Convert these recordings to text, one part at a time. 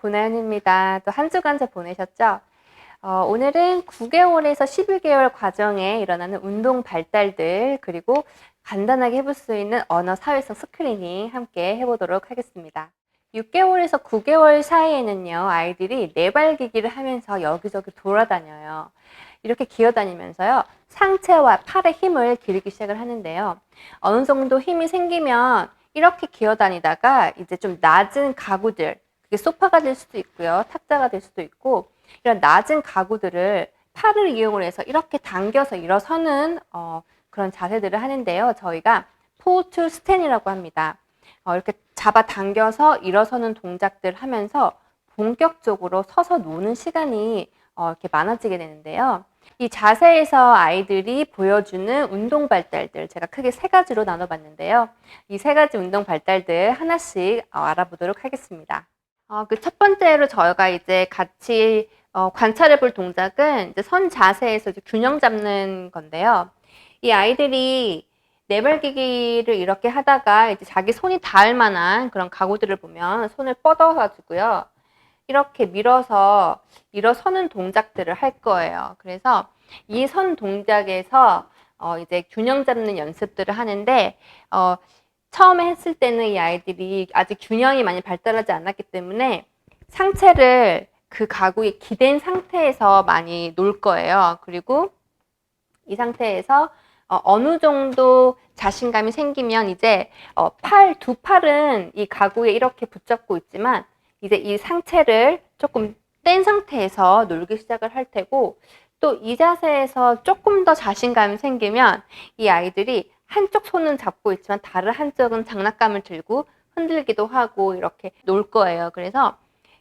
고나연입니다. 또 한 주간 잘 보내셨죠? 오늘은 9개월에서 11개월 과정에 일어나는 운동 발달들, 그리고 간단하게 해볼 수 있는 언어 사회성 스크리닝 함께 해보도록 하겠습니다. 6개월에서 9개월 사이에는요, 아이들이 내발기기를 하면서 여기저기 돌아다녀요. 이렇게 기어다니면서요, 상체와 팔의 힘을 기르기 시작을 하는데요. 어느 정도 힘이 생기면 이렇게 기어다니다가 이제 좀 낮은 가구들, 그게 소파가 될 수도 있고요, 탁자가 될 수도 있고, 이런 낮은 가구들을 팔을 이용을 해서 이렇게 당겨서 일어서는 그런 자세들을 하는데요. 저희가 pull to stand이라고 합니다. 이렇게 잡아당겨서 일어서는 동작들 하면서 본격적으로 서서 노는 시간이 이렇게 많아지게 되는데요. 이 자세에서 아이들이 보여주는 운동 발달들, 제가 크게 세 가지로 나눠봤는데요. 이 세 가지 운동 발달들 하나씩 알아보도록 하겠습니다. 그 첫 번째로 저희가 이제 같이 관찰해 볼 동작은 이제 선 자세에서 이제 균형 잡는 건데요. 이 아이들이 내발기기를 이렇게 하다가 이제 자기 손이 닿을 만한 그런 가구들을 보면 손을 뻗어가지고요. 이렇게 밀어서 일어서는 동작들을 할 거예요. 그래서 이 선 동작에서 이제 균형 잡는 연습들을 하는데, 처음에 했을 때는 이 아이들이 아직 균형이 많이 발달하지 않았기 때문에 상체를 그 가구에 기댄 상태에서 많이 놀 거예요. 그리고 이 상태에서 어느 정도 자신감이 생기면 이제 두 팔은 이 가구에 이렇게 붙잡고 있지만 이제 이 상체를 조금 뗀 상태에서 놀기 시작을 할 테고, 또 이 자세에서 조금 더 자신감이 생기면 이 아이들이 한쪽 손은 잡고 있지만 다른 한쪽은 장난감을 들고 흔들기도 하고 이렇게 놀 거예요. 그래서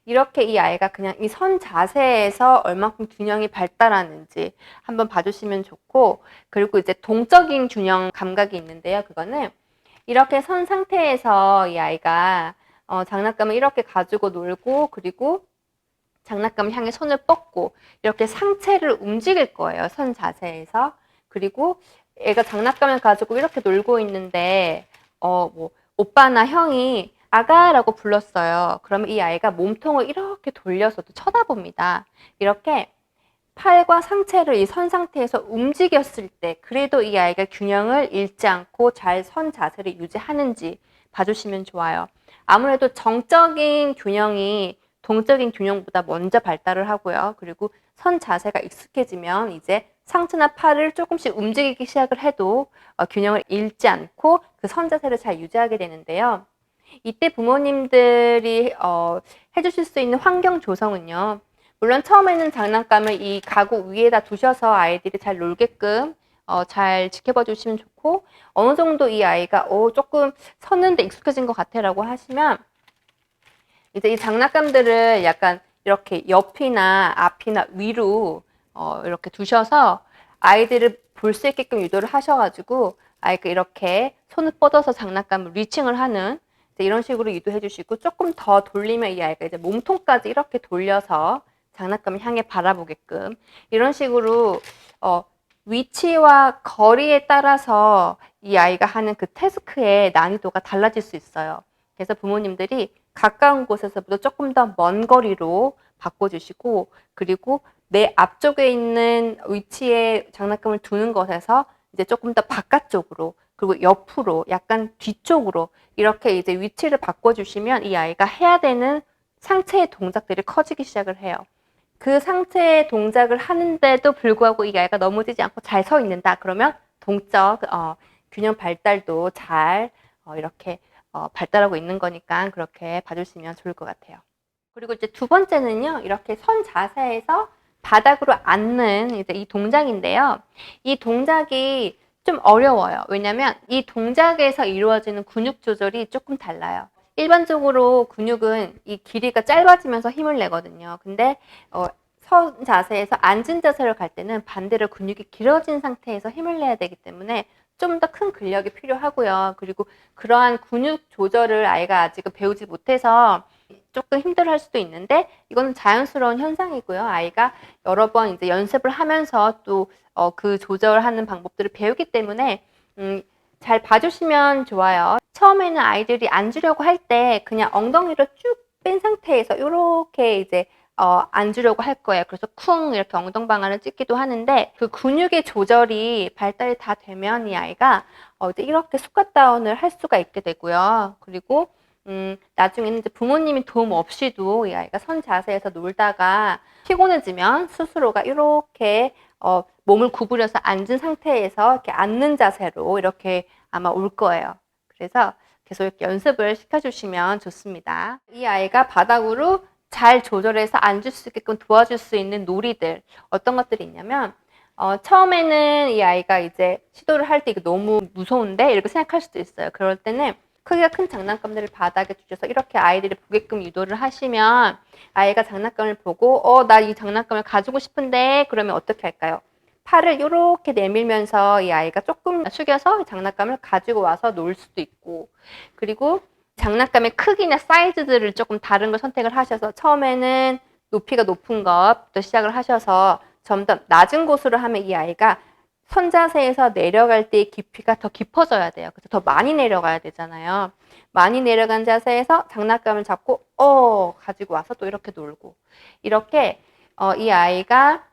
이렇게 이 아이가 그냥 이 선 자세에서 얼마큼 균형이 발달하는지 한번 봐주시면 좋고, 그리고 이제 동적인 균형 감각이 있는데요. 그거는 이렇게 선 상태에서 이 아이가 장난감을 이렇게 가지고 놀고, 그리고 장난감을 향해 손을 뻗고 이렇게 상체를 움직일 거예요. 선 자세에서. 그리고 애가 장난감을 가지고 이렇게 놀고 있는데 뭐 오빠나 형이 아가라고 불렀어요. 그러면 이 아이가 몸통을 이렇게 돌려서도 쳐다봅니다. 이렇게 팔과 상체를 이 선 상태에서 움직였을 때 그래도 이 아이가 균형을 잃지 않고 잘 선 자세를 유지하는지 봐주시면 좋아요. 아무래도 정적인 균형이 동적인 균형보다 먼저 발달을 하고요. 그리고 선 자세가 익숙해지면 이제 상체나 팔을 조금씩 움직이기 시작을 해도 균형을 잃지 않고 그 선 자세를 잘 유지하게 되는데요. 이때 부모님들이 해주실 수 있는 환경 조성은요. 물론 처음에는 장난감을 이 가구 위에다 두셔서 아이들이 잘 놀게끔 잘 지켜봐 주시면 좋고, 어느 정도 이 아이가 조금 섰는데 익숙해진 것 같아 라고 하시면 이제 이 장난감들을 약간 이렇게 옆이나 앞이나 위로 이렇게 두셔서 아이들을 볼 수 있게끔 유도를 하셔가지고 아이가 이렇게 손을 뻗어서 장난감을 리칭을 하는 이런 식으로 유도해 주시고, 조금 더 돌리면 이 아이가 이제 몸통까지 이렇게 돌려서 장난감을 향해 바라보게끔 이런 식으로 위치와 거리에 따라서 이 아이가 하는 그 태스크의 난이도가 달라질 수 있어요. 그래서 부모님들이 가까운 곳에서부터 조금 더 먼 거리로 바꿔주시고, 그리고 내 앞쪽에 있는 위치에 장난감을 두는 것에서 이제 조금 더 바깥쪽으로, 그리고 옆으로, 약간 뒤쪽으로 이렇게 이제 위치를 바꿔주시면 이 아이가 해야 되는 상체의 동작들이 커지기 시작을 해요. 그 상체의 동작을 하는데도 불구하고 이 아이가 넘어지지 않고 잘 서 있는다. 그러면 동적 균형 발달도 잘 이렇게 발달하고 있는 거니까 그렇게 봐주시면 좋을 것 같아요. 그리고 이제 두 번째는요, 이렇게 선 자세에서 바닥으로 앉는 이제 이 동작인데요. 이 동작이 좀 어려워요. 왜냐면 이 동작에서 이루어지는 근육 조절이 조금 달라요. 일반적으로 근육은 이 길이가 짧아지면서 힘을 내거든요. 근데 선 자세에서 앉은 자세로 갈 때는 반대로 근육이 길어진 상태에서 힘을 내야 되기 때문에 좀 더 큰 근력이 필요하고요. 그리고 그러한 근육 조절을 아이가 아직은 배우지 못해서 조금 힘들어할 수도 있는데, 이거는 자연스러운 현상이고요. 아이가 여러 번 이제 연습을 하면서 또 그 조절하는 방법들을 배우기 때문에 잘 봐주시면 좋아요. 처음에는 아이들이 앉으려고 할 때 그냥 엉덩이를 쭉 뺀 상태에서 이렇게 이제 앉으려고 할 거예요. 그래서 쿵 이렇게 엉덩방아를 찍기도 하는데 그 근육의 조절이 발달이 다 되면 이 아이가 이제 이렇게 스쿼트 다운을 할 수가 있게 되고요. 그리고 나중에는 이제 부모님이 도움 없이도 이 아이가 선 자세에서 놀다가 피곤해지면 스스로가 이렇게 몸을 구부려서 앉은 상태에서 이렇게 앉는 자세로 이렇게 아마 올 거예요. 그래서 계속 이렇게 연습을 시켜주시면 좋습니다. 이 아이가 바닥으로 잘 조절해서 앉을 수 있게끔 도와줄 수 있는 놀이들 어떤 것들이 있냐면 처음에는 이 아이가 이제 시도를 할 때 이거 너무 무서운데 이렇게 생각할 수도 있어요. 그럴 때는 크기가 큰 장난감들을 바닥에 두셔서 이렇게 아이들이 보게끔 유도를 하시면 아이가 장난감을 보고 나 이 장난감을 가지고 싶은데 그러면 어떻게 할까요? 팔을 이렇게 내밀면서 이 아이가 조금 숙여서 장난감을 가지고 와서 놀 수도 있고, 그리고 장난감의 크기나 사이즈들을 조금 다른 걸 선택을 하셔서 처음에는 높이가 높은 것부터 시작을 하셔서 점점 낮은 곳으로 하면 이 아이가 선 자세에서 내려갈 때의 깊이가 더 깊어져야 돼요. 그래서 더 많이 내려가야 되잖아요. 많이 내려간 자세에서 장난감을 잡고 가지고 와서 또 이렇게 놀고, 이렇게 이 아이가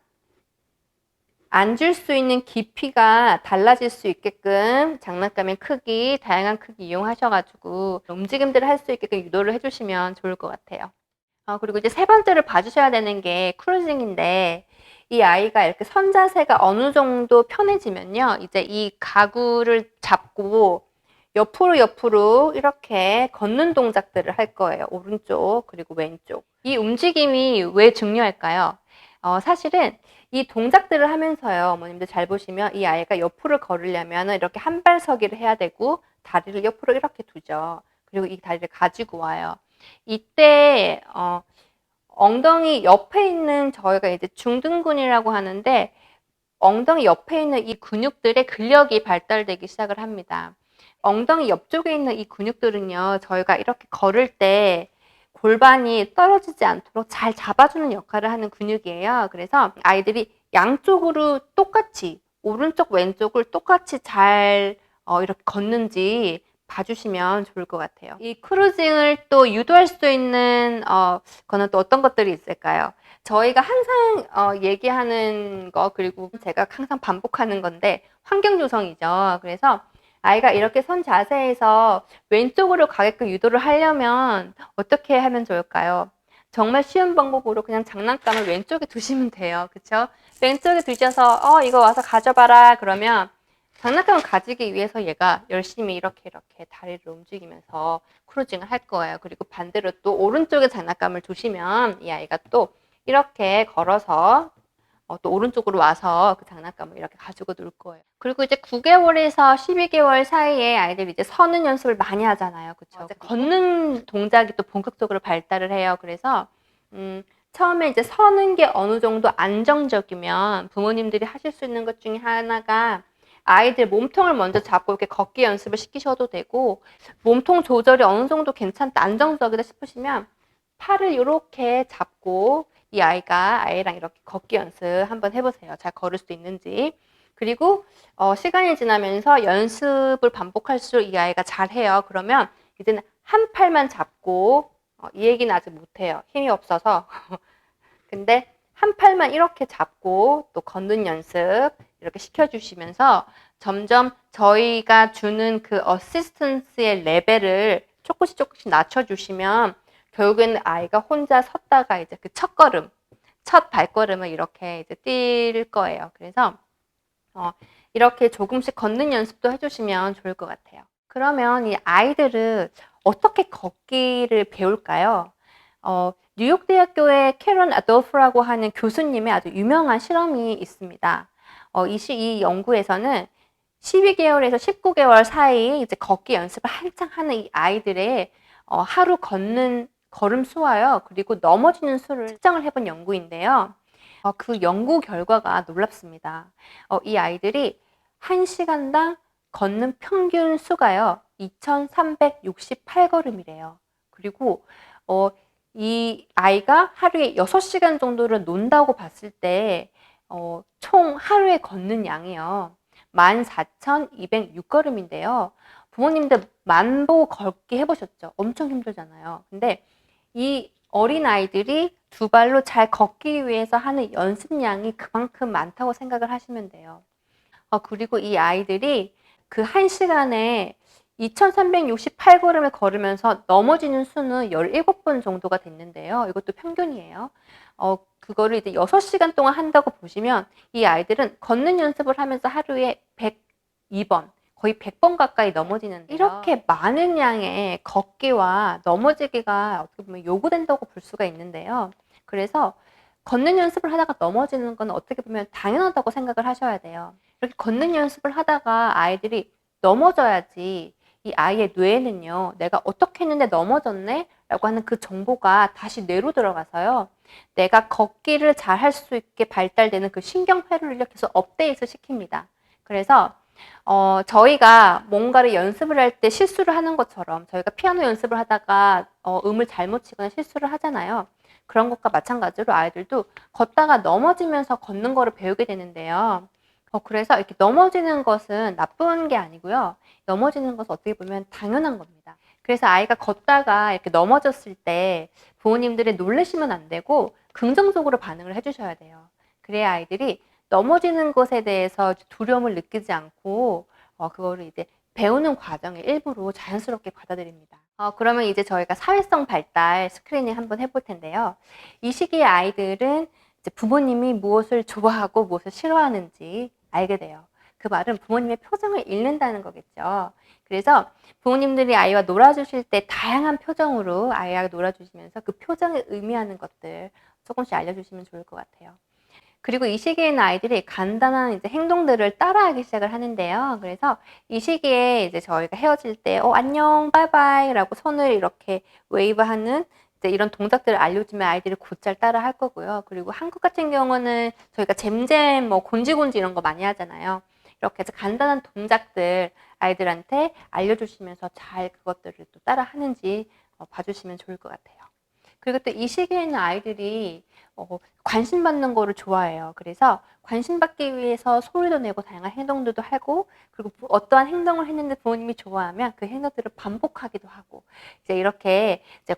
앉을 수 있는 깊이가 달라질 수 있게끔 장난감의 크기, 다양한 크기 이용하셔가지고 움직임들을 할 수 있게끔 유도를 해주시면 좋을 것 같아요. 그리고 이제 세 번째로 봐주셔야 되는 게 크루징인데, 이 아이가 이렇게 선 자세가 어느 정도 편해지면요, 이제 이 가구를 잡고 옆으로 이렇게 걷는 동작들을 할 거예요. 오른쪽 그리고 왼쪽. 이 움직임이 왜 중요할까요? 사실은 이 동작들을 하면서요, 어머님들 잘 보시면 이 아이가 옆으로 걸으려면 이렇게 한 발 서기를 해야 되고 다리를 옆으로 이렇게 두죠. 그리고 이 다리를 가지고 와요. 이때 엉덩이 옆에 있는 저희가 이제 중등근이라고 하는데, 엉덩이 옆에 있는 이 근육들의 근력이 발달되기 시작을 합니다. 엉덩이 옆쪽에 있는 이 근육들은요, 저희가 이렇게 걸을 때 골반이 떨어지지 않도록 잘 잡아주는 역할을 하는 근육이에요. 그래서 아이들이 양쪽으로 똑같이, 오른쪽 왼쪽을 똑같이 잘 이렇게 걷는지 봐주시면 좋을 것 같아요. 이 크루징을 또 유도할 수 있는 거는 또 어떤 것들이 있을까요? 저희가 항상 얘기하는 거, 그리고 제가 항상 반복하는 건데 환경 조성이죠. 그래서 아이가 이렇게 선 자세에서 왼쪽으로 가게끔 유도를 하려면 어떻게 하면 좋을까요? 정말 쉬운 방법으로 그냥 장난감을 왼쪽에 두시면 돼요. 그쵸? 왼쪽에 두셔서 이거 와서 가져봐라 그러면 장난감을 가지기 위해서 얘가 열심히 이렇게 다리를 움직이면서 크루징을 할 거예요. 그리고 반대로 또 오른쪽에 장난감을 두시면 이 아이가 또 이렇게 걸어서 또 오른쪽으로 와서 그 장난감을 이렇게 가지고 놀 거예요. 그리고 이제 9개월에서 12개월 사이에 아이들이 이제 서는 연습을 많이 하잖아요. 그쵸? 걷는 동작이 또 본격적으로 발달을 해요. 그래서 처음에 이제 서는 게 어느 정도 안정적이면 부모님들이 하실 수 있는 것 중에 하나가 아이들 몸통을 먼저 잡고 이렇게 걷기 연습을 시키셔도 되고, 몸통 조절이 어느 정도 괜찮다, 안정적이다 싶으시면 팔을 이렇게 잡고 이 아이랑 이렇게 걷기 연습 한번 해보세요. 잘 걸을 수 있는지. 그리고 시간이 지나면서 연습을 반복할수록 이 아이가 잘해요. 그러면 이제는 한 팔만 잡고, 이 얘기는 아직 못해요. 힘이 없어서. 근데 한 팔만 이렇게 잡고 또 걷는 연습 이렇게 시켜주시면서 점점 저희가 주는 그 어시스턴스의 레벨을 조금씩 낮춰주시면 결국에는 아이가 혼자 섰다가 이제 그 첫 발걸음을 이렇게 이제 뛸 거예요. 그래서 이렇게 조금씩 걷는 연습도 해주시면 좋을 것 같아요. 그러면 이 아이들은 어떻게 걷기를 배울까요? 뉴욕대학교의 캐런 아돌프라고 하는 교수님의 아주 유명한 실험이 있습니다. 이 연구에서는 12개월에서 19개월 사이 이제 걷기 연습을 한창 하는 이 아이들의 하루 걷는 걸음 수와요, 그리고 넘어지는 수를 측정을 해본 연구인데요. 그 연구 결과가 놀랍습니다. 이 아이들이 1시간당 걷는 평균 수가요, 2,368걸음이래요. 그리고 이 아이가 하루에 6시간 정도를 논다고 봤을 때 총 하루에 걷는 양이요, 14,206걸음인데요. 부모님들 만보 걷기 해보셨죠? 엄청 힘들잖아요. 근데 이 어린아이들이 두 발로 잘 걷기 위해서 하는 연습량이 그만큼 많다고 생각을 하시면 돼요. 그리고 이 아이들이 그 1시간에 2368걸음을 걸으면서 넘어지는 수는 17번 정도가 됐는데요. 이것도 평균이에요. 그거를 이제 6시간 동안 한다고 보시면 이 아이들은 걷는 연습을 하면서 하루에 102번, 거의 100번 가까이 넘어지는데요. 이렇게 많은 양의 걷기와 넘어지기가 어떻게 보면 요구된다고 볼 수가 있는데요. 그래서 걷는 연습을 하다가 넘어지는 건 어떻게 보면 당연하다고 생각을 하셔야 돼요. 이렇게 걷는 연습을 하다가 아이들이 넘어져야지 이 아이의 뇌에는요, 내가 어떻게 했는데 넘어졌네? 라고 하는 그 정보가 다시 뇌로 들어가서요, 내가 걷기를 잘 할 수 있게 발달되는 그 신경회로를 계속 업데이트 시킵니다. 그래서 저희가 뭔가를 연습을 할 때 실수를 하는 것처럼 저희가 피아노 연습을 하다가 음을 잘못 치거나 실수를 하잖아요. 그런 것과 마찬가지로 아이들도 걷다가 넘어지면서 걷는 거를 배우게 되는데요. 그래서 이렇게 넘어지는 것은 나쁜 게 아니고요. 넘어지는 것은 어떻게 보면 당연한 겁니다. 그래서 아이가 걷다가 이렇게 넘어졌을 때 부모님들이 놀라시면 안 되고 긍정적으로 반응을 해주셔야 돼요. 그래야 아이들이 넘어지는 것에 대해서 두려움을 느끼지 않고 그거를 이제 배우는 과정의 일부로 자연스럽게 받아들입니다. 그러면 이제 저희가 사회성 발달 스크리닝 한번 해볼 텐데요. 이 시기의 아이들은 이제 부모님이 무엇을 좋아하고 무엇을 싫어하는지 알게 돼요. 그 말은 부모님의 표정을 읽는다는 거겠죠. 그래서 부모님들이 아이와 놀아주실 때 다양한 표정으로 아이와 놀아주시면서 그 표정에 의미하는 것들 조금씩 알려주시면 좋을 것 같아요. 그리고 이 시기에는 아이들이 간단한 이제 행동들을 따라하기 시작을 하는데요. 그래서 이 시기에 이제 저희가 헤어질 때, 안녕, 바이바이 라고 손을 이렇게 웨이브하는 이제 이런 동작들을 알려주면 아이들이 곧잘 따라 할 거고요. 그리고 한국 같은 경우는 저희가 잼잼, 뭐 곤지곤지 이런 거 많이 하잖아요. 이렇게 해서 간단한 동작들 아이들한테 알려주시면서 잘 그것들을 또 따라 하는지 봐주시면 좋을 것 같아요. 그리고 또 이 시기에는 아이들이 관심 받는 거를 좋아해요. 그래서 관심 받기 위해서 소리도 내고 다양한 행동들도 하고, 그리고 어떠한 행동을 했는데 부모님이 좋아하면 그 행동들을 반복하기도 하고, 이제 이렇게 이제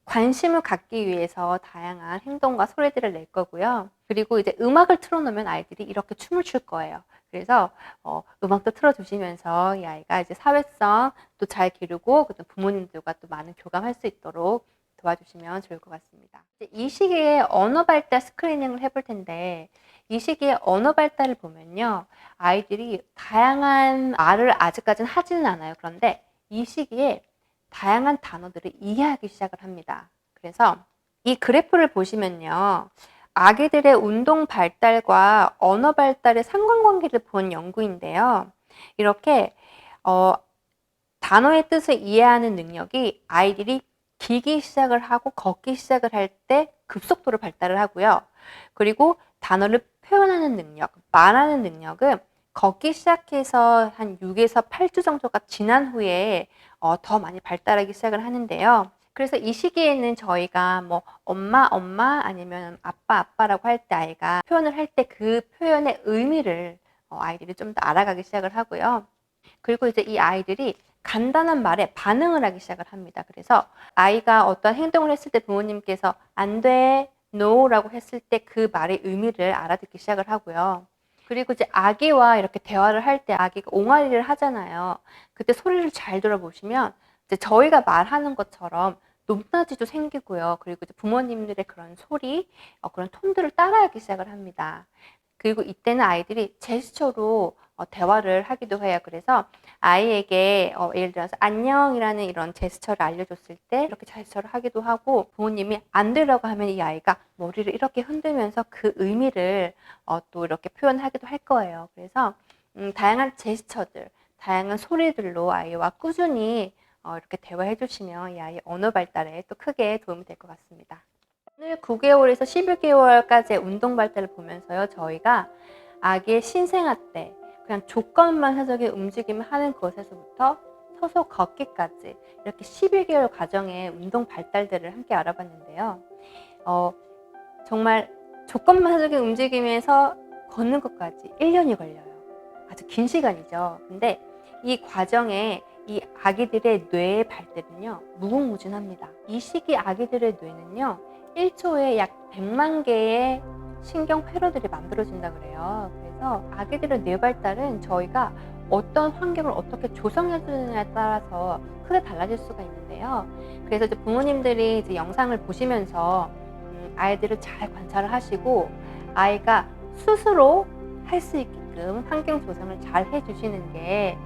관심을 갖기 위해서 다양한 행동과 소리들을 낼 거고요. 그리고 이제 음악을 틀어놓으면 아이들이 이렇게 춤을 출 거예요. 그래서 음악도 틀어주시면서 이 아이가 이제 사회성 또 잘 기르고 부모님들과 또 많은 교감할 수 있도록 도와주시면 좋을 것 같습니다. 이 시기에 언어 발달 스크리닝을 해볼 텐데, 이 시기에 언어 발달을 보면요, 아이들이 다양한 말을 아직까지는 하지는 않아요. 그런데 이 시기에 다양한 단어들을 이해하기 시작을 합니다. 그래서 이 그래프를 보시면요, 아기들의 운동 발달과 언어 발달의 상관관계를 본 연구인데요. 이렇게 단어의 뜻을 이해하는 능력이 아이들이 기기 시작을 하고 걷기 시작을 할 때 급속도로 발달을 하고요. 그리고 단어를 표현하는 능력, 말하는 능력은 걷기 시작해서 한 6에서 8주 정도가 지난 후에 더 많이 발달하기 시작을 하는데요. 그래서 이 시기에는 저희가 뭐 엄마, 엄마 아니면 아빠, 아빠라고 할 때 아이가 표현을 할 때 그 표현의 의미를 아이들이 좀 더 알아가기 시작을 하고요. 그리고 이제 이 아이들이 간단한 말에 반응을 하기 시작을 합니다. 그래서 아이가 어떤 행동을 했을 때 부모님께서 안 돼, no라고 했을 때 그 말의 의미를 알아듣기 시작을 하고요. 그리고 이제 아기와 이렇게 대화를 할 때 아기가 옹알이를 하잖아요. 그때 소리를 잘 들어보시면 이제 저희가 말하는 것처럼 높낮이도 생기고요. 그리고 이제 부모님들의 그런 소리, 그런 톤들을 따라하기 시작을 합니다. 그리고 이때는 아이들이 제스처로 대화를 하기도 해요. 그래서 아이에게 예를 들어서 안녕이라는 이런 제스처를 알려줬을 때 이렇게 제스처를 하기도 하고, 부모님이 안 되려고 하면 이 아이가 머리를 이렇게 흔들면서 그 의미를 또 이렇게 표현하기도 할 거예요. 그래서 다양한 제스처들, 다양한 소리들로 아이와 꾸준히 이렇게 대화해 주시면 이 아이의 언어 발달에 또 크게 도움이 될 것 같습니다. 오늘 9개월에서 11개월까지의 운동 발달을 보면서요, 저희가 아기의 신생아 때 그냥 조건만사적인 움직임을 하는 것에서부터 서서 걷기까지 이렇게 11개월 과정의 운동 발달들을 함께 알아봤는데요. 정말 조건만사적인 움직임에서 걷는 것까지 1년이 걸려요. 아주 긴 시간이죠. 근데 이 과정에 이 아기들의 뇌의 발달은요, 무궁무진합니다. 이 시기 아기들의 뇌는요, 1초에 약 100만 개의 신경 회로들이 만들어진다 그래요. 그래서 아기들의 뇌 발달은 저희가 어떤 환경을 어떻게 조성해 주느냐에 따라서 크게 달라질 수가 있는데요. 그래서 이제 부모님들이 이제 영상을 보시면서 아이들을 잘 관찰을 하시고 아이가 스스로 할 수 있게끔 환경 조성을 잘 해주시는 게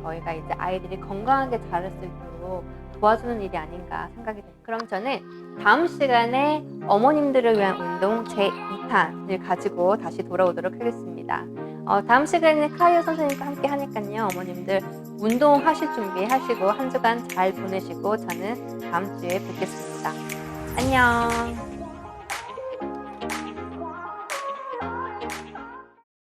저희가 이제 아이들이 건강하게 자랄 수 있도록 도와주는 일이 아닌가 생각이 됩니다. 그럼 저는 다음 시간에 어머님들을 위한 운동 제2탄을 가지고 다시 돌아오도록 하겠습니다. 다음 시간에 카이오 선생님과 함께 하니까요. 어머님들 운동하실 준비하시고 한 주간 잘 보내시고 저는 다음 주에 뵙겠습니다. 안녕.